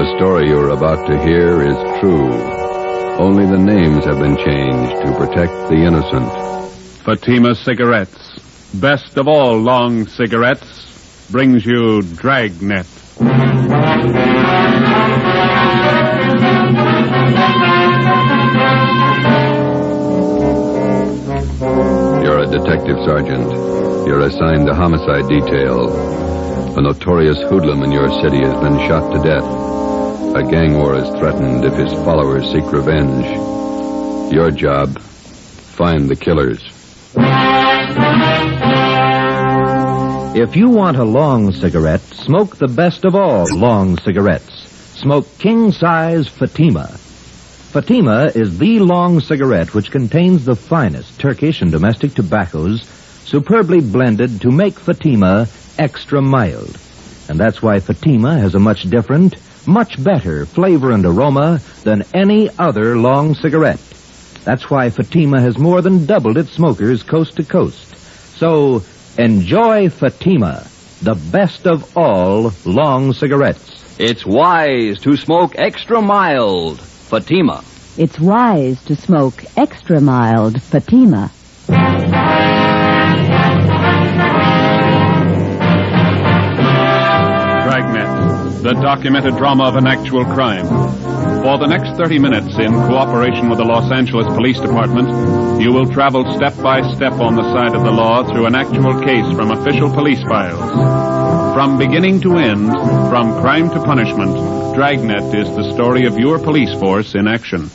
The story you're about to hear is true. Only the names have been changed to protect the innocent. Fatima Cigarettes, best of all long cigarettes, brings you Dragnet. You're a detective sergeant. You're assigned to homicide detail. A notorious hoodlum in your city has been shot to death. A gang war is threatened if his followers seek revenge. Your job, find the killers. If you want a long cigarette, smoke the best of all long cigarettes. Smoke king-size Fatima. Fatima is the long cigarette which contains the finest Turkish and domestic tobaccos, superbly blended to make Fatima extra mild. And that's why Fatima has a much different, much better flavor and aroma than any other long cigarette. That's why Fatima has more than doubled its smokers coast to coast. So, enjoy Fatima, the best of all long cigarettes. It's wise to smoke extra mild Fatima. It's wise to smoke extra mild Fatima. Dragnet, the documented drama of an actual crime. For the next 30 minutes, in cooperation with the Los Angeles Police Department, you will travel step by step on the side of the law through an actual case from official police files. From beginning to end, from crime to punishment, Dragnet is the story of your police force in action.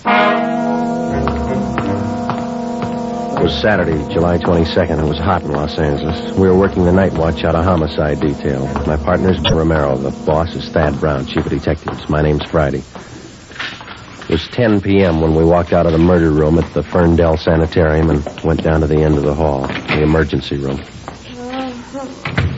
It was Saturday, July 22nd. It was hot in Los Angeles. We were working the night watch out of homicide detail. My partner's Romero. The boss is Thad Brown, chief of detectives. My name's Friday. It was 10 p.m. when we walked out of the murder room at the Ferndale Sanitarium and went down to the end of the hall, the emergency room.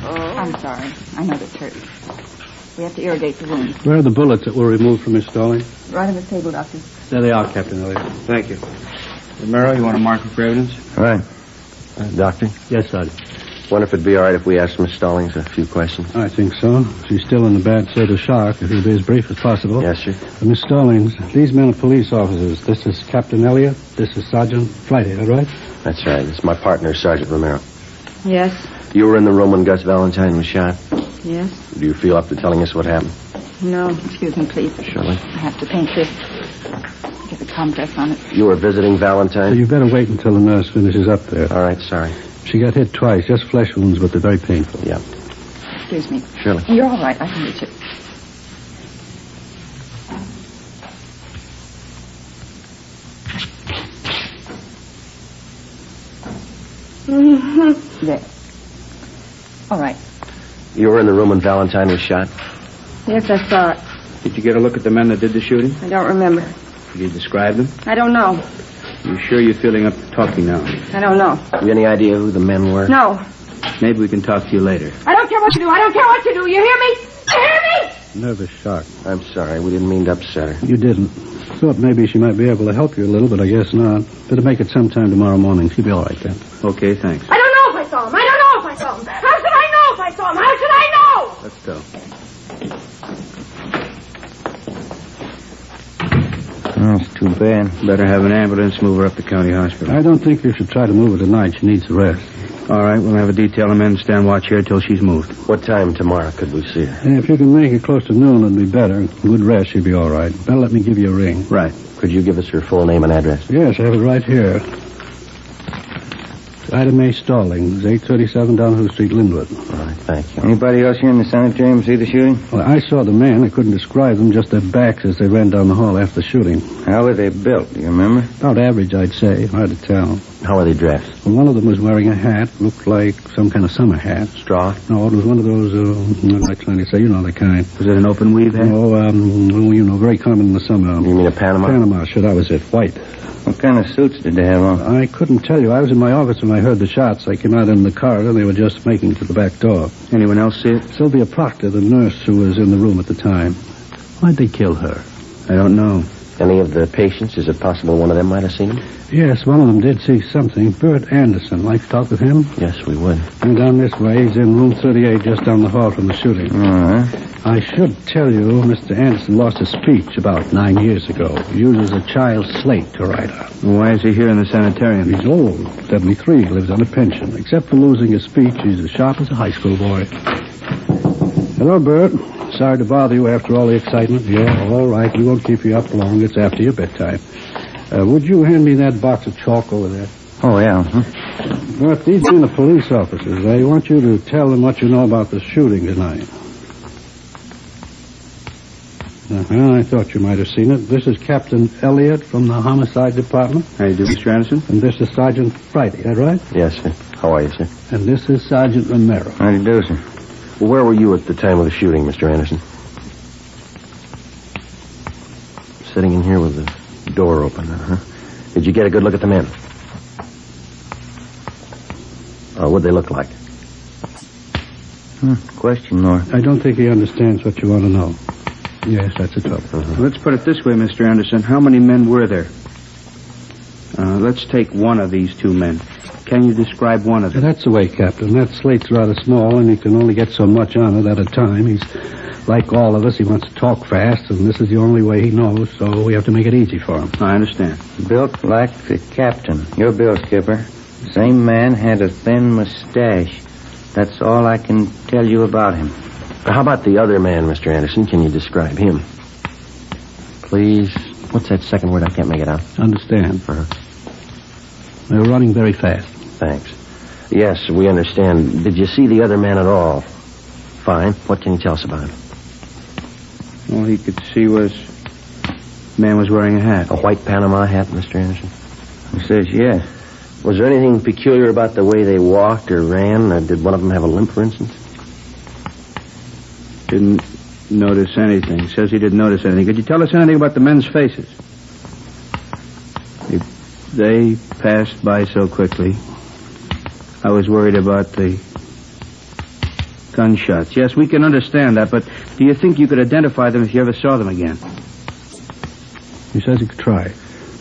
I'm sorry. I know this hurts. We have to irrigate the wound. Where are the bullets that were removed from Miss Stalling? Right on the table, Doctor. There they are, Captain Elliott. Thank you. Romero, you want to mark it for evidence? All right. Doctor? Yes, Sergeant. Wonder if it'd be all right if we asked Miss Stallings a few questions? I think so. She's still in a bad state of shock. If you'll be as brief as possible. Yes, sir. Miss Stallings, these men are police officers. This is Captain Elliott. This is Sergeant Friday, all right? That's right. It's my partner, Sergeant Romero. Yes. You were in the room when Gus Valentine was shot? Yes. Do you feel up to telling us what happened? No. Excuse me, please. Surely. I have to paint this. Get the compress on it. You were visiting Valentine? So you better wait until the nurse finishes up there. All right, sorry. She got hit twice, just flesh wounds, but they're very painful. Yeah. Excuse me. Surely. You're all right. I can reach it. There. All right. You were in the room when Valentine was shot? Yes, I saw it. Did you get a look at the men that did the shooting? I don't remember. Did you describe them? I don't know. You sure you're feeling up to talking now? I don't know. Have you any idea who the men were? No. Maybe we can talk to you later. I don't care what you do. I don't care what you do. You hear me? You hear me? Nervous shock. I'm sorry. We didn't mean to upset her. You didn't. Thought maybe she might be able to help you a little, but I guess not. Better make it sometime tomorrow morning. She'll be all right then. Okay, thanks. I don't know if I saw him. I don't know if I saw him. How should I know if I saw him? How should I know? Let's go. Oh, it's too bad. Better have an ambulance move her up to county hospital. I don't think you should try to move her tonight. She needs a rest. All right, we'll have a detail of men stand watch here till she's moved. What time tomorrow could we see her? If you can make it close to noon, it'd be better. Good rest, she'll be all right. Better let me give you a ring. Right. Could you give us her full name and address? Yes, I have it right here. Ida Mae Stallings, 837 Downhill Street, Linwood. All right, thank you. Anybody else here in the sanitarium see the shooting? Well, I saw the men. I couldn't describe them, just their backs as they ran down the hall after the shooting. How were they built, do you remember? About average, I'd say. Hard to tell. How are they dressed? Well, one of them was wearing a hat. Looked like some kind of summer hat. Straw? No, it was one of those, what am I trying to say? You know the kind. Was it an open weave hat? No, very common in the summer. You mean a Panama? Panama, sure, that was it. White. What kind of suits did they have on? I couldn't tell you. I was in my office when I heard the shots. I came out in the corridor. They were just making to the back door. Anyone else see it? Sylvia Proctor, the nurse who was in the room at the time. Why'd they kill her? I don't know. Any of the patients? Is it possible one of them might have seen him? Yes, one of them did see something. Bert Anderson. Like to talk with him? Yes, we would. Come down this way. He's in room 38, just down the hall from the shooting. I should tell you, Mr. Anderson lost his speech about 9 years ago. He uses a child's slate to write on. Why is he here in the sanitarium? He's old, 73, lives on a pension. Except for losing his speech, he's as sharp as a high school boy. Hello, Bert. Sorry to bother you after all the excitement. Yeah, all right. We won't keep you up long. It's after your bedtime. Would you hand me that box of chalk over there? Oh, yeah. Bert, these being the police officers, I want you to tell them what you know about the shooting tonight. I thought you might have seen it. This is Captain Elliott from the Homicide Department. How you do, Mr. Anderson? And this is Sergeant Friday, is that right? Yes, sir. How are you, sir? And this is Sergeant Romero. How do you do, sir? Well, where were you at the time of the shooting, Mr. Anderson? Sitting in here with the door open, huh? Did you get a good look at the men? What'd they look like? Question, Laura. I don't think he understands what you want to know. Yes, that's the trouble. Let's put it this way, Mr. Anderson. How many men were there? Let's take one of these two men. Can you describe one of them? That's the way, Captain. That slate's rather small, and he can only get so much on it at a time. He's like all of us. He wants to talk fast, and this is the only way he knows, so we have to make it easy for him. I understand. Built like the captain. Your bill, Skipper. Same man had a thin mustache. That's all I can tell you about him. How about the other man, Mr. Anderson? Can you describe him? Please. What's that second word? I can't make it out. Understand. They were running very fast. Thanks. Yes, we understand. Did you see the other man at all? Fine. What can you tell us about him? All he could see was... man was wearing a hat. A white Panama hat, Mr. Anderson? He says yes. Was there anything peculiar about the way they walked or ran? Did one of them have a limp, for instance? Didn't notice anything. Says he didn't notice anything. Could you tell us anything about the men's faces? They passed by so quickly. I was worried about the gunshots. Yes, we can understand that, but do you think you could identify them if you ever saw them again? He says he could try.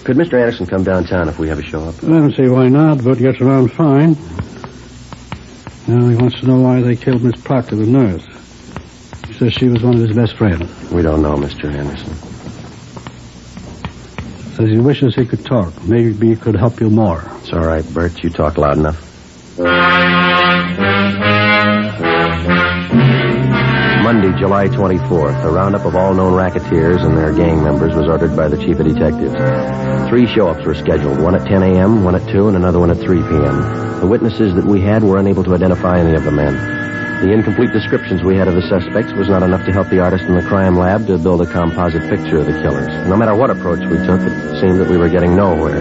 Could Mr. Anderson come downtown if we have a show up? I don't see why not. Bert gets around fine. Now he wants to know why they killed Miss Proctor, the nurse. He says she was one of his best friends. We don't know, Mr. Anderson. Says he wishes he could talk. Maybe he could help you more. It's all right, Bert. You talk loud enough. Monday, July 24th, a roundup of all known racketeers and their gang members was ordered by the chief of detectives. 3 show-ups were scheduled, one at 10 a.m., one at 2, and another one at 3 p.m. The witnesses that we had were unable to identify any of the men. The incomplete descriptions we had of the suspects was not enough to help the artist in the crime lab to build a composite picture of the killers. No matter what approach we took, it seemed that we were getting nowhere.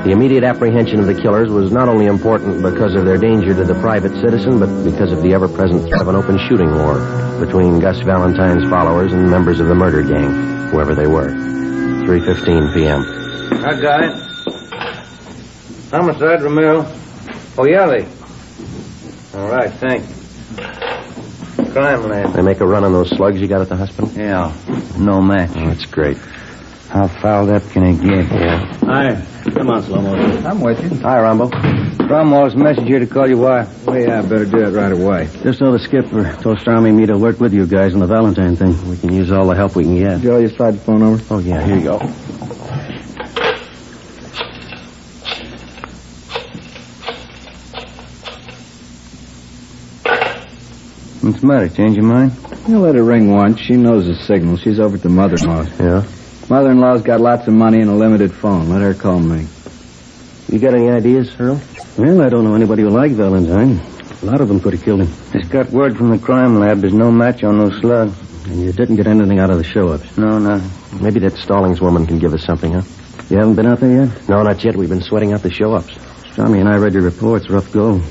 The immediate apprehension of the killers was not only important because of their danger to the private citizen, but because of the ever-present threat of an open shooting war between Gus Valentine's followers and members of the murder gang, whoever they were. 3:15 p.m. I got it. Homicide, Romero. Oh, Yelly. All right, thanks. Crime lab. They make a run on those slugs you got at the hospital? Yeah, no match. Oh, that's great. How fouled up can it get? Yeah. Hi. Come on, slow motion. I'm with you. Hi, Rambo. Cromwell's message here to call you why. Well, yeah, better do it right away. Just so the skipper told Stormy and me to work with you guys on the Valentine thing. We can use all the help we can get. Joe, you slide the phone over? Oh, yeah, here you go. What's the matter? Change your mind? You let her ring once. She knows the signal. She's over at the mother-in-law's. Yeah? Mother-in-law's got lots of money and a limited phone. Let her call me. You got any ideas, Earl? Well, I don't know anybody who liked Valentine. A lot of them could have killed him. Just got word from the crime lab. There's no match on those slugs. And you didn't get anything out of the show-ups? No, no. Maybe that Stallings woman can give us something, huh? You haven't been out there yet? No, not yet. We've been sweating out the show-ups. Stormy and I read your reports. Rough go.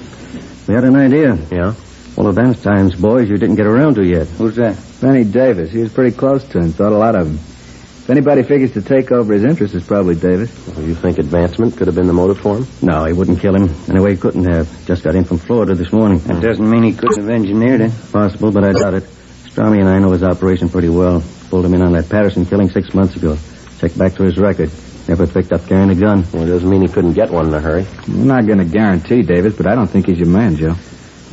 We had an idea. Yeah? One of Valentine's boys you didn't get around to yet. Who's that? Benny Davis. He was pretty close to him. Thought a lot of him. If anybody figures to take over his interest, it's probably Davis. Well, you think advancement could have been the motive for him? No, he wouldn't kill him. Anyway, he couldn't have. Just got in from Florida this morning. That doesn't mean he couldn't have engineered it. Possible, but I doubt it. Stormy and I know his operation pretty well. Pulled him in on that Patterson killing 6 months ago. Check back to his record. Never picked up carrying a gun. Well, it doesn't mean he couldn't get one in a hurry. I'm not going to guarantee, Davis, but I don't think he's your man, Joe.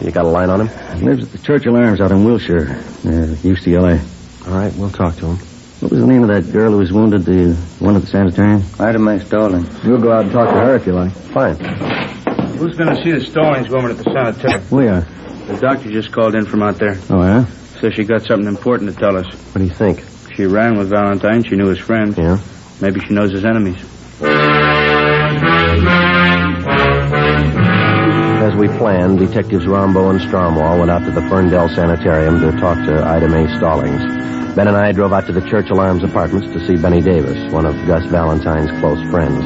You got a line on him? He lives at the Churchill Arms out in Wilshire, near UCLA. All right, we'll talk to him. What was the name of that girl who was wounded, the one at the sanitarium? Ida Mae Stallings. We'll go out and talk to her if you like. Fine. Who's going to see the Stallings woman at the sanitarium? We are. The doctor just called in from out there. Oh, yeah? Says she got something important to tell us. What do you think? She ran with Valentine. She knew his friends. Yeah? Maybe she knows his enemies. As we planned, Detectives Rombo and Stromwall went out to the Ferndale Sanitarium to talk to Ida Mae Stallings. Ben and I drove out to the Churchill Arms apartments to see Benny Davis, one of Gus Valentine's close friends.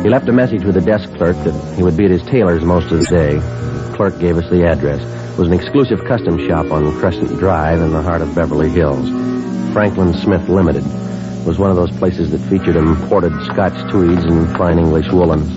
He left a message with the desk clerk that he would be at his tailor's most of the day. The clerk gave us the address. It was an exclusive custom shop on Crescent Drive in the heart of Beverly Hills. Franklin Smith Limited was one of those places that featured imported Scotch tweeds and fine English woolens.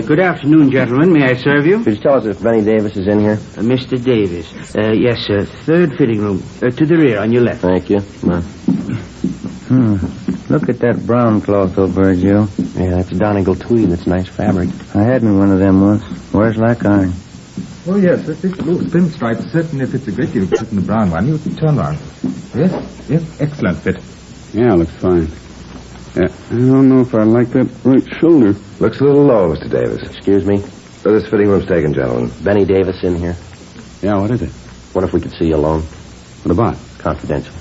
Good afternoon, gentlemen. May I serve you? Could you tell us if Benny Davis is in here? Mr. Davis. Yes, sir. Third fitting room. To the rear, on your left. Thank you. Look at that brown cloth over there, Joe. Yeah, that's Donegal tweed. That's nice fabric. I had me one of them once. Wears like iron. Oh, yes. If it's a little pinstripe, certain if it's a great deal fit in the brown one, you can turn around. Yes? Yes. Excellent fit. Yeah, looks fine. I don't know if I like that right shoulder. Looks a little low, Mr. Davis. Excuse me? Where this fitting room's taken, gentlemen. Benny Davis in here. Yeah, what is it? What if we could see you alone? What about? Confidential.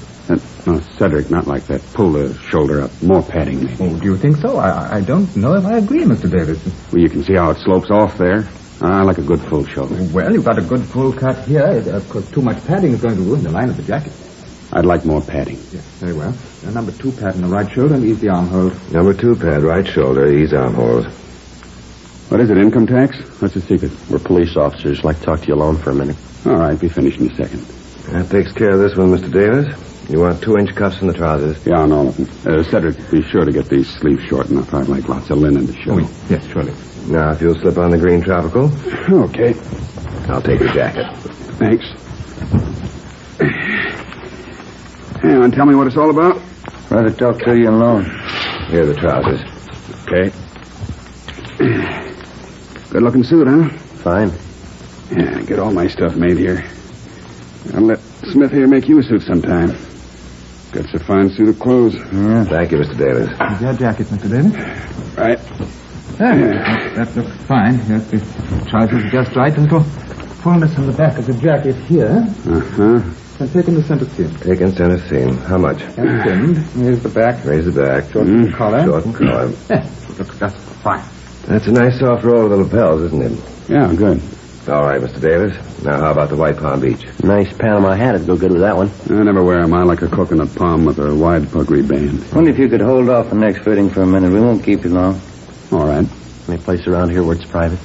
No, Cedric, not like that. Pull the shoulder up. More padding, maybe. Oh, do you think so? I don't know if I agree, Mr. Davis. Well, you can see how it slopes off there. I like a good full shoulder. Well, you've got a good full cut here. Of course, too much padding is going to ruin the line of the jacket. I'd like more padding. Yes, very well. Number 2 pad on the right shoulder and ease the armhole. Number 2 pad, right shoulder, ease armholes. What is it, income tax? What's the secret? We're police officers. I'd like to talk to you alone for a minute. All right, be finished in a second. That takes care of this one, Mr. Davis. You want 2-inch cuffs in the trousers? Yeah, on all of them. Cedric, be sure to get these sleeves short enough. I'd like lots of linen to show. Oh, yes, surely. Now, if you'll slip on the green tropical. Okay. I'll take your jacket. Thanks. Hey, want to tell me what it's all about? Rather talk to you alone. Here are the trousers. Okay. Good-looking suit, huh? Fine. Yeah, get all my stuff made here. I'll let Smith here make you a suit sometime. Got a fine suit of clothes. Yeah. Thank you, Mr. Davis. Is your jacket, Mr. Davis? Right. That looks fine. Yes, the trousers are just right. A little fullness in the back of the jacket here. Uh-huh. And taking the center seam. Taking center seam. How much? And trimmed. Here's the back. Raise the back. Short collar. Short collar. Looks just fine. That's a nice soft roll of the lapels, isn't it? Yeah, good. All right, Mr. Davis. Now, how about the white Palm Beach? Nice Panama hat would go good with that one. I never wear them. I like a coconut palm with a wide puggery band. Wonder if you could hold off the next fitting for a minute. We won't keep you long. All right. Any place around here where it's private?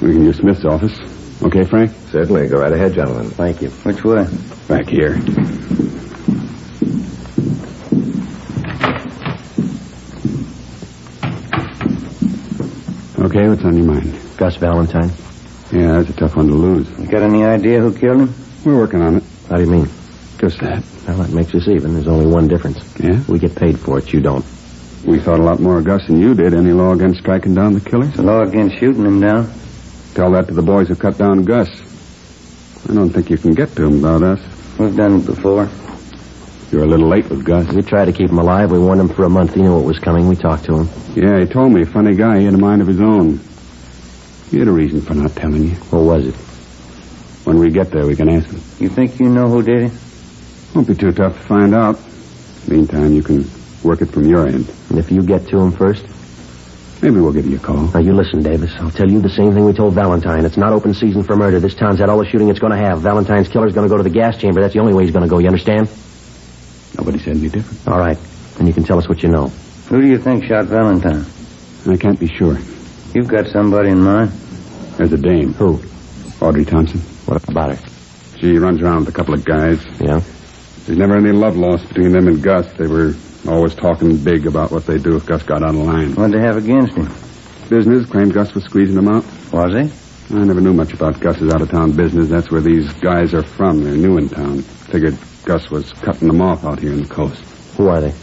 We can use Smith's office. Okay, Frank? Certainly. Go right ahead, gentlemen. Thank you. Which way? Back here. Okay, what's on your mind? Gus Valentine. Yeah, that's a tough one to lose. You got any idea who killed him? We're working on it. How do you mean? Just that. Well, that makes us even. There's only one difference. Yeah? We get paid for it. You don't. We thought a lot more of Gus than you did. Any law against striking down the killers? The law against shooting him down. Tell that to the boys who cut down Gus. I don't think you can get to him about us. We've done it before. You're a little late with Gus. We tried to keep him alive. We warned him for a month. He knew what was coming. We talked to him. Yeah, he told me. Funny guy. He had a mind of his own. He had a reason for not telling you. What was it? When we get there, we can ask him. You think you know who did it? Won't be too tough to find out. Meantime, you can work it from your end. And if you get to him first? Maybe we'll give you a call. Now, you listen, Davis. I'll tell you the same thing we told Valentine. It's not open season for murder. This town's had all the shooting it's going to have. Valentine's killer's going to go to the gas chamber. That's the only way he's going to go. You understand? Nobody said any different. All right. Then you can tell us what you know. Who do you think shot Valentine? I can't be sure. You've got somebody in mind. There's a dame. Who? Audrey Thompson. What about her? She runs around with a couple of guys. Yeah? There's never any love lost between them and Gus. They were always talking big about what they'd do if Gus got out of line. What'd they have against him? Business claimed Gus was squeezing them out. Was he? I never knew much about Gus's out-of-town business. That's where these guys are from. They're new in town. Figured Gus was cutting them off out here on the coast. Who are they?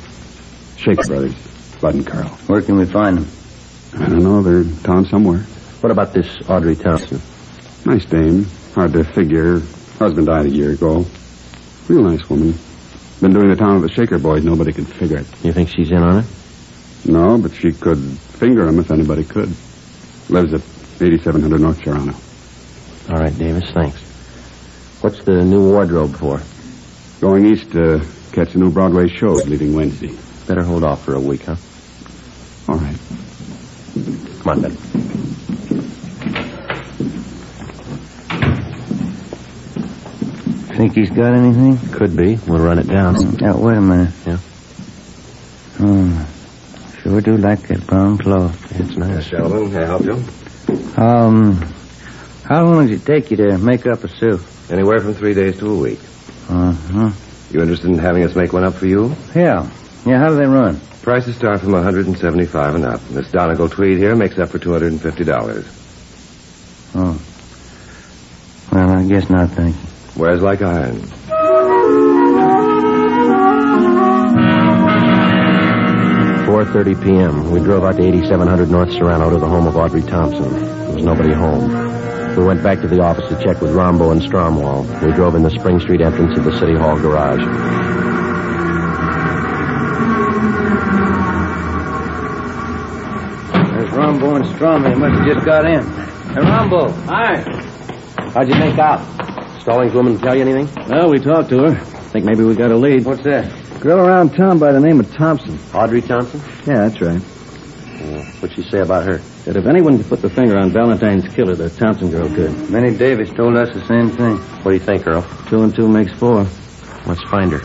Shaker Brothers, Bud and Carl. Where can we find them? I don't know. They're in town somewhere. What about this Audrey Thompson? Nice dame. Hard to figure. Husband died a year ago. Real nice woman. Been doing the town with the Shaker boys. Nobody could figure it. You think she's in on it? No, but she could finger him if anybody could. Lives at 8700 North Toronto. All right, Davis, thanks. What's the new wardrobe for? Going east to catch a new Broadway show leaving Wednesday. Better hold off for a week, huh? All right. Come on, Ben. Think he's got anything? Could be. We'll run it down. Now, wait a minute. Yeah? Sure do like that brown cloth. It's nice. Sheldon, can I help you? How long does it take you to make up a suit? Anywhere from 3 days to a week. Uh-huh. You interested in having us make one up for you? Yeah. Yeah, how do they run? Prices start from $175 and up. This Donegal tweed here makes up for $250. Oh. Well, I guess not, thank you. Wears like iron. 4:30 p.m. We drove out to 8700 North Serrano to the home of Audrey Thompson. There was nobody home. We went back to the office to check with Rombo and Stromwall. We drove in the Spring Street entrance of the City Hall garage. There's Rombo and Strom. They must have just got in. Hey, Rombo. Hi. How'd you make out? Stallings woman tell you anything? Well, we talked to her. Think maybe we got a lead. What's that? Girl around town by the name of Thompson. Audrey Thompson? Yeah, that's right. What'd she say about her? Said if anyone could put the finger on Valentine's killer, the Thompson girl could. Benny Davis told us the same thing. What do you think, Earl? 2 and 2 makes 4. Let's find her.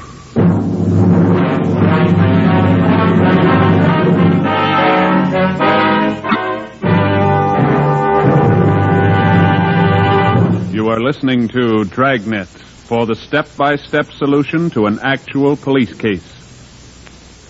You are listening to Dragnet for the step-by-step solution to an actual police case.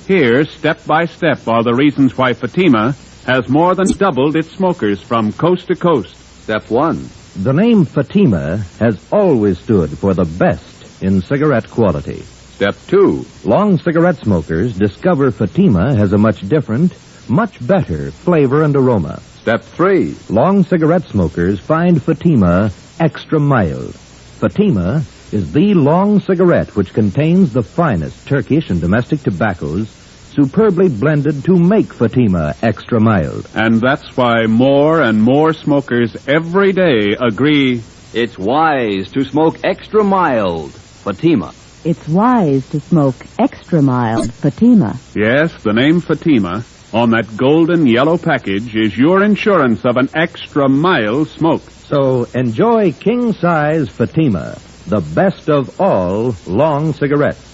Here, step by step, are the reasons why Fatima has more than doubled its smokers from coast to coast. Step 1. The name Fatima has always stood for the best in cigarette quality. Step 2. Long cigarette smokers discover Fatima has a much different, much better flavor and aroma. Step 3. Long cigarette smokers find Fatima extra mild. Fatima is the long cigarette which contains the finest Turkish and domestic tobaccos superbly blended to make Fatima extra mild. And that's why more and more smokers every day agree It's wise to smoke extra mild. Fatima. It's wise to smoke extra mild Fatima. Yes, the name Fatima on that golden yellow package is your insurance of an extra mild smoke. So enjoy king-size Fatima, the best of all long cigarettes.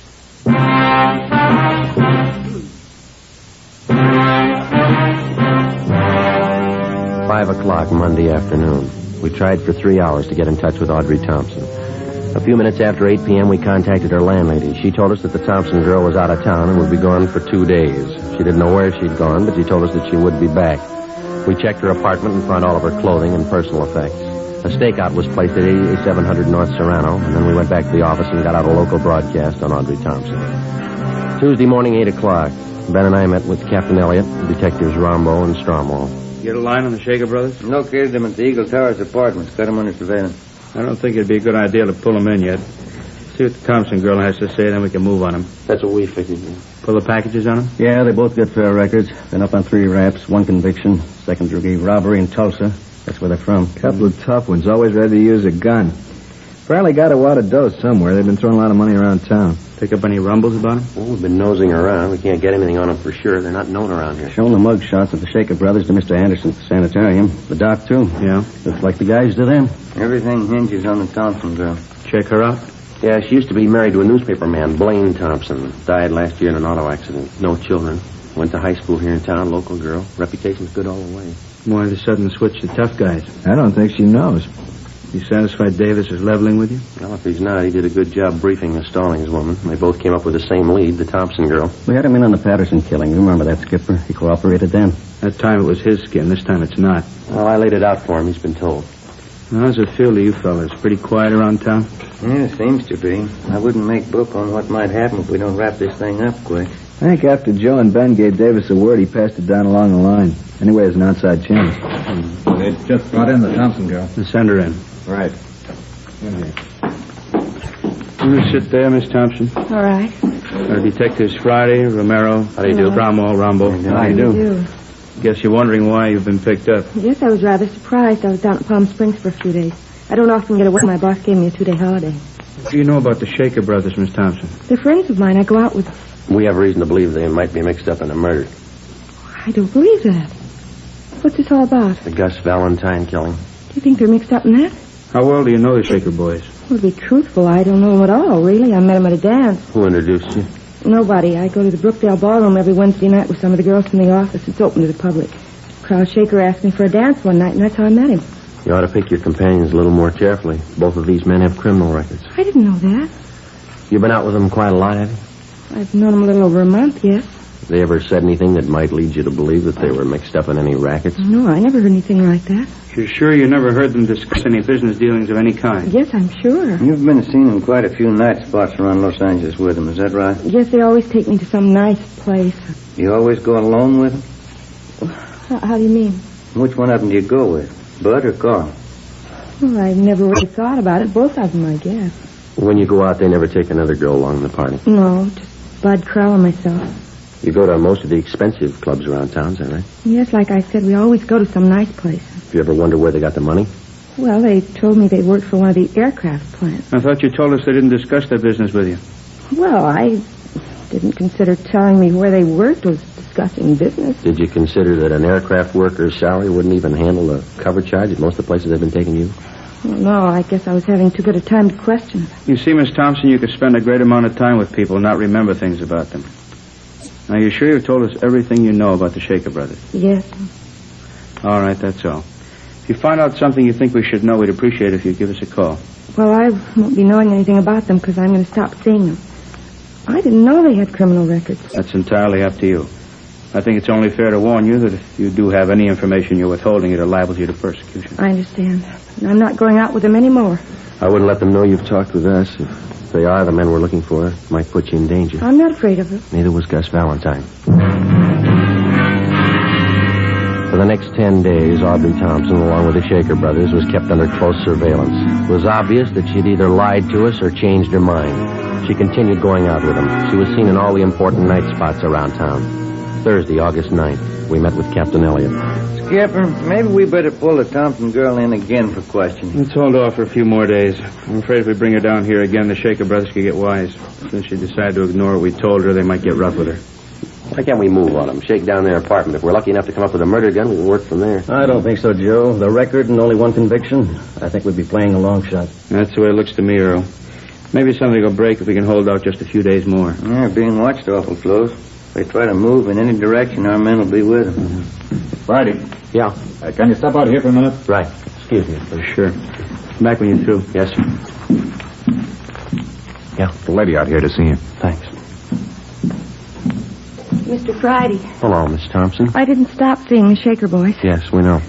5 o'clock Monday afternoon. We tried for 3 hours to get in touch with Audrey Thompson. A few minutes after 8 p.m., we contacted her landlady. She told us that the Thompson girl was out of town and would be gone for 2 days. She didn't know where she'd gone, but she told us that she would be back. We checked her apartment and found all of her clothing and personal effects. A stakeout was placed at 8700 North Serrano, and then we went back to the office and got out a local broadcast on Audrey Thompson. Tuesday morning, 8 o'clock. Ben and I met with Captain Elliott, Detectives Rombo and Stromwall. Get a line on the Shaker Brothers? Located them at the Eagle Towers apartments. Got them under surveillance. I don't think it'd be a good idea to pull them in yet. See what the Thompson girl has to say, then we can move on them. That's what we figured. Pull the packages on them? Yeah, they both got fair records. Been up on 3 raps, 1 conviction, second-degree robbery in Tulsa. That's where they're from. Couple of tough ones, always ready to use a gun. Probably got a wad of dough somewhere. They've been throwing a lot of money around town. Pick up any rumbles about them? Well, we've been nosing around. We can't get anything on them for sure. They're not known around here. Shown the mug shots of the Shaker Brothers to Mr. Anderson at the sanitarium. The doc, too. Yeah. Looks like the guys to them. Everything hinges on the Thompson girl. Check her out? Yeah, she used to be married to a newspaper man, Blaine Thompson. Died last year in an auto accident. No children. Went to high school here in town, local girl. Reputation's good all the way. Why the sudden switch to tough guys? I don't think she knows. You satisfied Davis is leveling with you? Well, if he's not, he did a good job briefing the Stallings woman. They both came up with the same lead, the Thompson girl. We had him in on the Patterson killing. You remember that, Skipper? He cooperated then. That time it was his skin. This time it's not. Well, I laid it out for him. He's been told. How's it feel to you fellas? Pretty quiet around town? Yeah, it seems to be. I wouldn't make book on what might happen if we don't wrap this thing up quick. I think after Joe and Ben gave Davis a word, he passed it down along the line. Anyway, there's an outside chance. They just brought in the Thompson girl. Send her in. Right. You sit there, Miss Thompson. All right. Detectives Friday, Romero. How do you do? Bramwell, Rombo. How do you do? Guess you're wondering why you've been picked up. Yes, I was rather surprised. I was down at Palm Springs for a few days. I don't often get away. My boss gave me a 2-day holiday. What do you know about the Shaker brothers, Miss Thompson? They're friends of mine. I go out with them. We have reason to believe they might be mixed up in a murder. I don't believe that. What's this all about? The Gus Valentine killing. Do you think they're mixed up in that? How well do you know the Shaker boys? Well, to be truthful, I don't know them at all, really. I met them at a dance. Who introduced you? Nobody. I go to the Brookdale Ballroom every Wednesday night with some of the girls from the office. It's open to the public. Carl Shaker asked me for a dance one night, and that's how I met him. You ought to pick your companions a little more carefully. Both of these men have criminal records. I didn't know that. You've been out with them quite a lot, have you? I've known them a little over a month, yes. They ever said anything that might lead you to believe that they were mixed up in any rackets? No, I never heard anything like that. You're sure you never heard them discuss any business dealings of any kind? Yes, I'm sure. You've been seen in quite a few night spots around Los Angeles with them, is that right? Yes, they always take me to some nice place. You always go alone with them? How do you mean? Which one of them do you go with, Bud or Carl? Well, I never really thought about it. Both of them, I guess. When you go out, they never take another girl along the party? No, just Bud, Carl, and myself. You go to most of the expensive clubs around town, is that right? Yes, like I said, we always go to some nice place. Do you ever wonder where they got the money? Well, they told me they worked for one of the aircraft plants. I thought you told us they didn't discuss their business with you. Well, I didn't consider telling me where they worked was discussing business. Did you consider that an aircraft worker's salary wouldn't even handle the cover charge at most of the places they've been taking you? Well, no, I guess I was having too good a time to question. You see, Miss Thompson, you could spend a great amount of time with people and not remember things about them. Now, you sure you've told us everything you know about the Shaker brothers? Yes. All right, that's all. If you find out something you think we should know, we'd appreciate it if you'd give us a call. Well, I won't be knowing anything about them because I'm going to stop seeing them. I didn't know they had criminal records. That's entirely up to you. I think it's only fair to warn you that if you do have any information you're withholding, it liable you to persecution. I understand. I'm not going out with them anymore. I wouldn't let them know you've talked with us. If they are the men we're looking for, it might put you in danger. I'm not afraid of them. Neither was Gus Valentine. For the next 10 days, Audrey Thompson, along with the Shaker brothers, was kept under close surveillance. It was obvious that she'd either lied to us or changed her mind. She continued going out with them. She was seen in all the important night spots around town. Thursday, August 9th, we met with Captain Elliott. Skipper, maybe we better pull the Thompson girl in again for questioning. Let's hold off for a few more days. I'm afraid if we bring her down here again, the Shaker brothers could get wise. Since she decided to ignore what we told her, they might get rough with her. Why can't we move on them? Shake down their apartment. If we're lucky enough to come up with a murder gun, we can work from there. I don't think so, Joe. The record and only one conviction. I think we'd be playing a long shot. That's the way it looks to me, Earl. Maybe something will break if we can hold out just a few days more. Yeah, being watched awful close. If they try to move in any direction, our men will be with them. Friday. Yeah. Can you step out here for a minute? Right. Excuse me. Sure. Come back when you're through. Yes, sir. Yeah. The lady out here to see you. Thanks. Mr. Friday. Hello, Miss Thompson. I didn't stop seeing the Shaker boys. Yes, we know.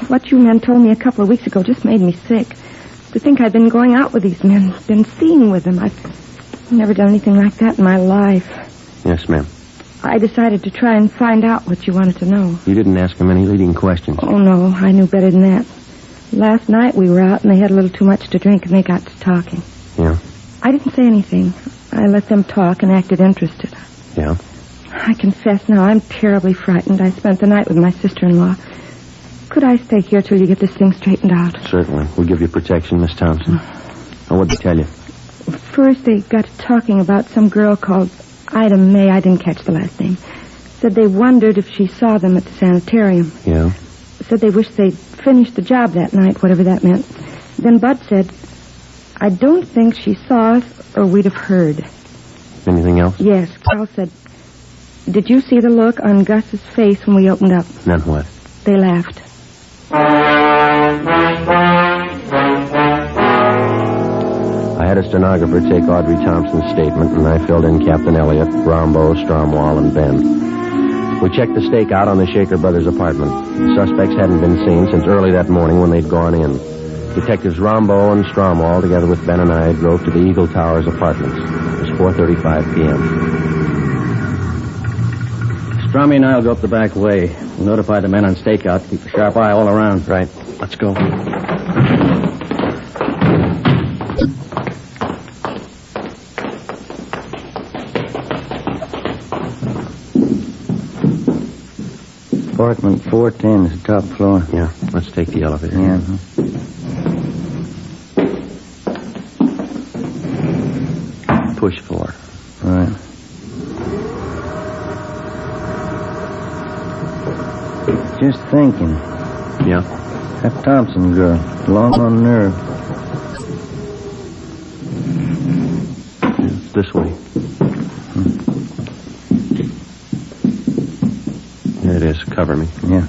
What you men told me a couple of weeks ago just made me sick. To think I'd been going out with these men, been seen with them. I've never done anything like that in my life. Yes, ma'am. I decided to try and find out what you wanted to know. You didn't ask them any leading questions. Oh, no, I knew better than that. Last night we were out and they had a little too much to drink and they got to talking. Yeah? I didn't say anything. I let them talk and acted interested. Yeah? I confess now, I'm terribly frightened. I spent the night with my sister-in-law. Could I stay here till you get this thing straightened out? Certainly. We'll give you protection, Miss Thompson. Now, what'd they tell you? First, they got to talking about some girl called Ida May. I didn't catch the last name. Said they wondered if she saw them at the sanitarium. Yeah? Said they wished they'd finished the job that night, whatever that meant. Then Bud said, I don't think she saw us or we'd have heard. Anything else? Yes. Carl said, did you see the look on Gus's face when we opened up? Then what? They laughed. I had a stenographer take Audrey Thompson's statement, and I filled in Captain Elliott, Rombo, Stromwall, and Ben. We checked the stakeout on the Shaker brothers' apartment. The suspects hadn't been seen since early that morning when they'd gone in. Detectives Rombo and Stromwall, together with Ben and I, drove to the Eagle Towers apartments. It was 4:35 p.m. Strommy and I'll go up the back way. We'll notify the men on stakeout. Keep a sharp eye all around. Right. Let's go. Apartment 410 is the top floor. Yeah, let's take the elevator. Yeah. Push 4. Right. Just thinking. Yeah? That Thompson girl, long on nerve. It's this way. There it is. Cover me. Yeah.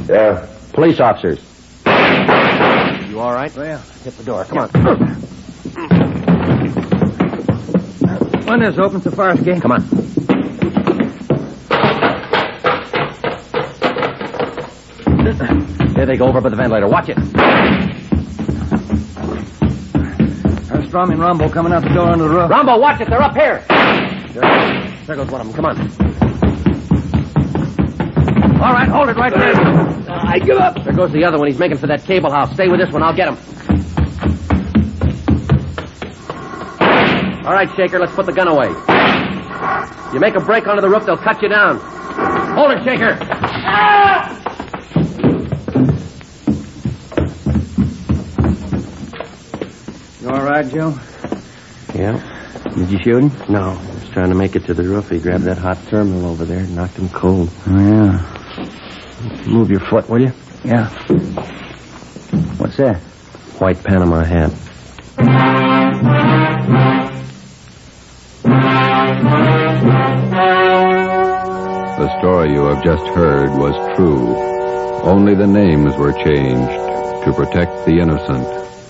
Yeah. Police officers. You all right? Well, Hit the door. Come on. Window's open so far as gate. Come on. There they go over by the ventilator. Watch it. There's Strommy and Rombo coming out the door under the roof. Rombo, watch it. They're up here. There goes one of them. Come on. All right, hold it right there. I give up. There goes the other one. He's making for that cable house. Stay with this one. I'll get him. All right, Shaker, let's put the gun away. You make a break onto the roof, they'll cut you down. Hold it, Shaker. Ah! You all right, Joe? Yeah. Did you shoot him? No, he was trying to make it to the roof. He grabbed that hot terminal over there and knocked him cold. Oh, yeah. Move your foot, will you? Yeah. What's that? White Panama hat. The story you have just heard was true. Only the names were changed to protect the innocent.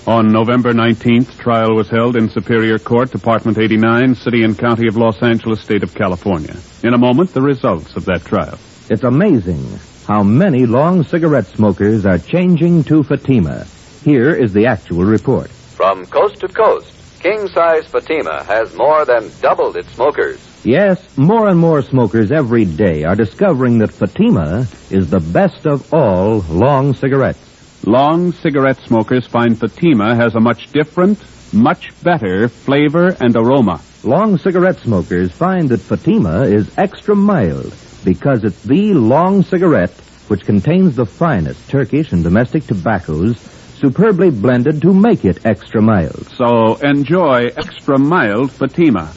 On November 19th, trial was held in Superior Court, Department 89, City and County of Los Angeles, State of California. In a moment, the results of that trial. It's amazing how many long cigarette smokers are changing to Fatima. Here is the actual report. From coast to coast, king-size Fatima has more than doubled its smokers. Yes, more and more smokers every day are discovering that Fatima is the best of all long cigarettes. Long cigarette smokers find Fatima has a much different, much better flavor and aroma. Long cigarette smokers find that Fatima is extra mild because it's the long cigarette which contains the finest Turkish and domestic tobaccos superbly blended to make it extra mild. So enjoy extra mild Fatima.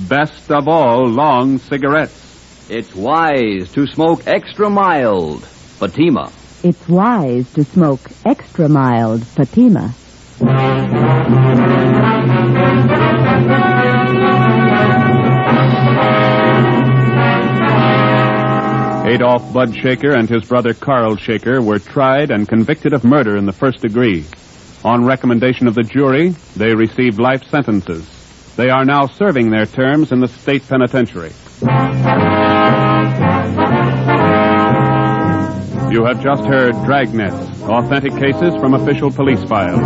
Best of all long cigarettes. It's wise to smoke extra mild Fatima. It's wise to smoke extra mild Fatima. Adolph Bud Shaker and his brother Carl Shaker were tried and convicted of murder in the first degree. On recommendation of the jury, they received life sentences. They are now serving their terms in the state penitentiary. You have just heard Dragnet, authentic cases from official police files.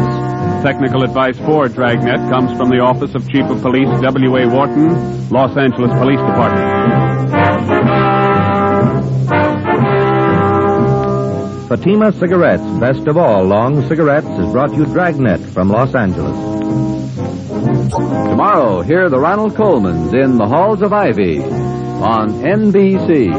Technical advice for Dragnet comes from the Office of Chief of Police W.A. Wharton, Los Angeles Police Department. Fatima Cigarettes, best of all long cigarettes, has brought you Dragnet from Los Angeles. Tomorrow, hear the Ronald Colemans in the Halls of Ivy on NBC.